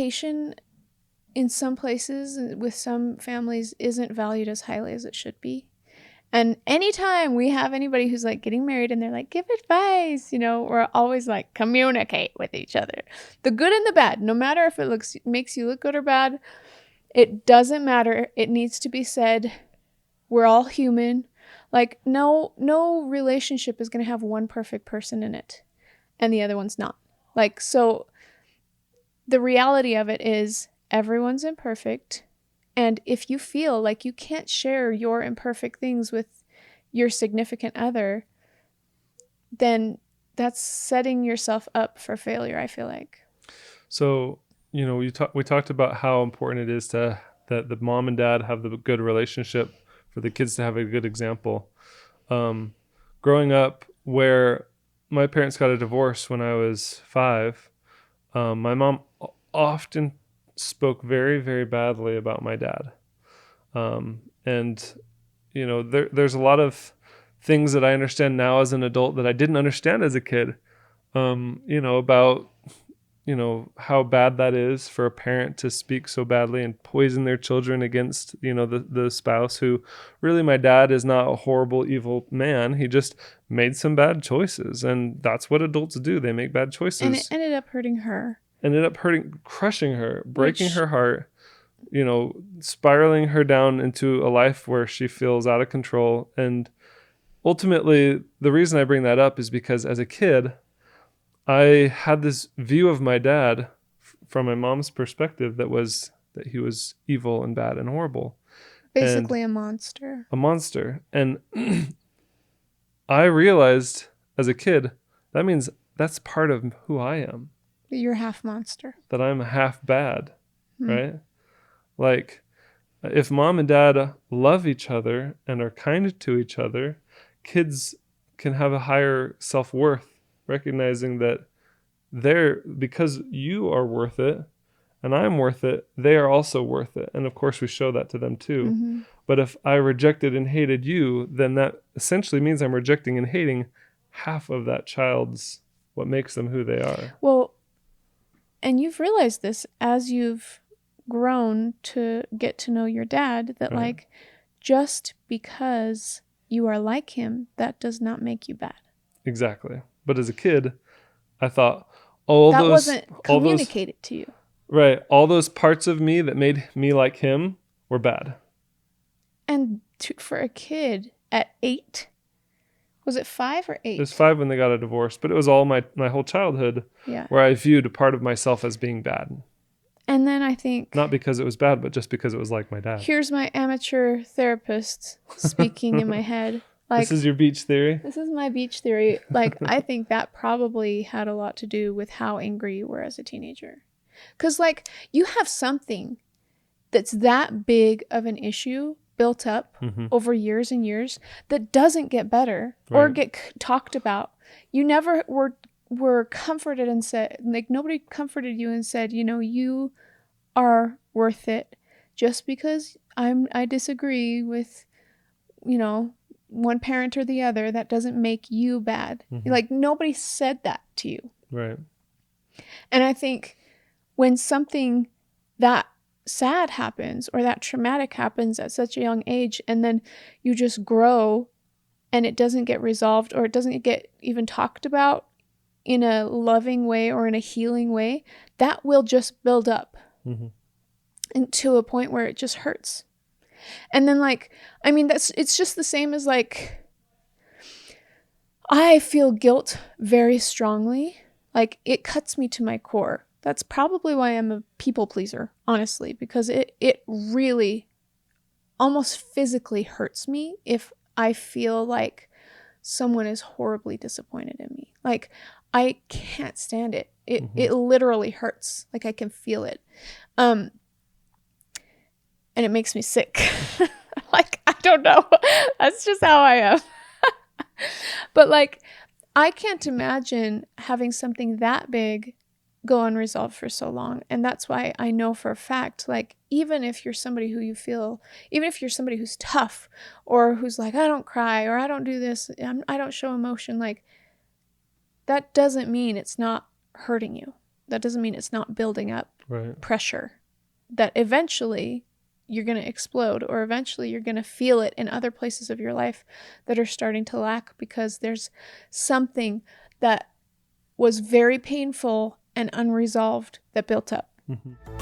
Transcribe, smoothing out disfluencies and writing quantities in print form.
communication in some places with some families isn't valued as highly as it should be. And anytime we have anybody who's like getting married and they're like, give advice, we're always like, communicate with each other. The good and the bad, no matter if it makes you look good or bad, it doesn't matter. It needs to be said. We're all human. Like no relationship is going to have one perfect person in it and the other one's not. Like, so the reality of it is everyone's imperfect. And if you feel like you can't share your imperfect things with your significant other, then that's setting yourself up for failure, I feel like. So, we talked about how important it is that the mom and dad have the good relationship for the kids to have a good example. Growing up where my parents got a divorce when I was 5, my mom often spoke very, very badly about my dad. And, there's a lot of things that I understand now as an adult that I didn't understand as a kid, about, how bad that is for a parent to speak so badly and poison their children against, the spouse who really, my dad is not a horrible, evil man. He just made some bad choices. And that's what adults do. They make bad choices. And it ended up hurting her. Crushing her, breaking her heart, spiraling her down into a life where she feels out of control. And ultimately, the reason I bring that up is because as a kid, I had this view of my dad from my mom's perspective that he was evil and bad and horrible. Basically a monster. A monster. And I realized as a kid, that means that's part of who I am. You're half monster. That I'm half bad, right? Like, if mom and dad love each other and are kind to each other, kids can have a higher self-worth, recognizing that because you are worth it and I'm worth it, they are also worth it. And of course we show that to them too. Mm-hmm. But if I rejected and hated you, then that essentially means I'm rejecting and hating half of that child's, what makes them who they are. Well, and you've realized this as you've grown to get to know your dad, that right. Like, just because you are like him, that does not make you bad. Exactly. But as a kid, I thought, that wasn't communicated to you. Right. All those parts of me that made me like him were bad. And for a kid at 8, was it 5 or 8? It was 5 when they got a divorce, but it was all my whole childhood where I viewed a part of myself as being bad. And then I think... Not because it was bad, but just because it was like my dad. Here's my amateur therapist speaking in my head. Like, this is your beach theory? This is my beach theory. Like, I think that probably had a lot to do with how angry you were as a teenager. Because, like, you have something that's that big of an issue built up over years and years that doesn't get better or get talked about. You never were comforted and said, like, nobody comforted you and said, you are worth it. Just because I disagree with, one parent or the other, that doesn't make you bad. Like, nobody said that to you. Right. And I think when something that sad happens or that traumatic happens at such a young age, and then you just grow and it doesn't get resolved or it doesn't get even talked about in a loving way or in a healing way, that will just build up and to a point where it just hurts. And then, like, I mean, it's just the same as, like, I feel guilt very strongly. Like, it cuts me to my core. That's probably why I'm a people pleaser, honestly, because it really almost physically hurts me if I feel like someone is horribly disappointed in me. Like, I can't stand it. It literally hurts. Like, I can feel it. And it makes me sick. Like, I don't know. That's just how I am. But, like, I can't imagine having something that big go unresolved for so long. And that's why I know for a fact, like, even if you're somebody who you feel, even if you're somebody who's tough or who's like, I don't cry or I don't do this, I don't show emotion, like, that doesn't mean it's not hurting you. That doesn't mean it's not building up. Right. pressure that eventually you're going to explode, or eventually you're going to feel it in other places of your life that are starting to lack because there's something that was very painful and unresolved that built up. Mm-hmm.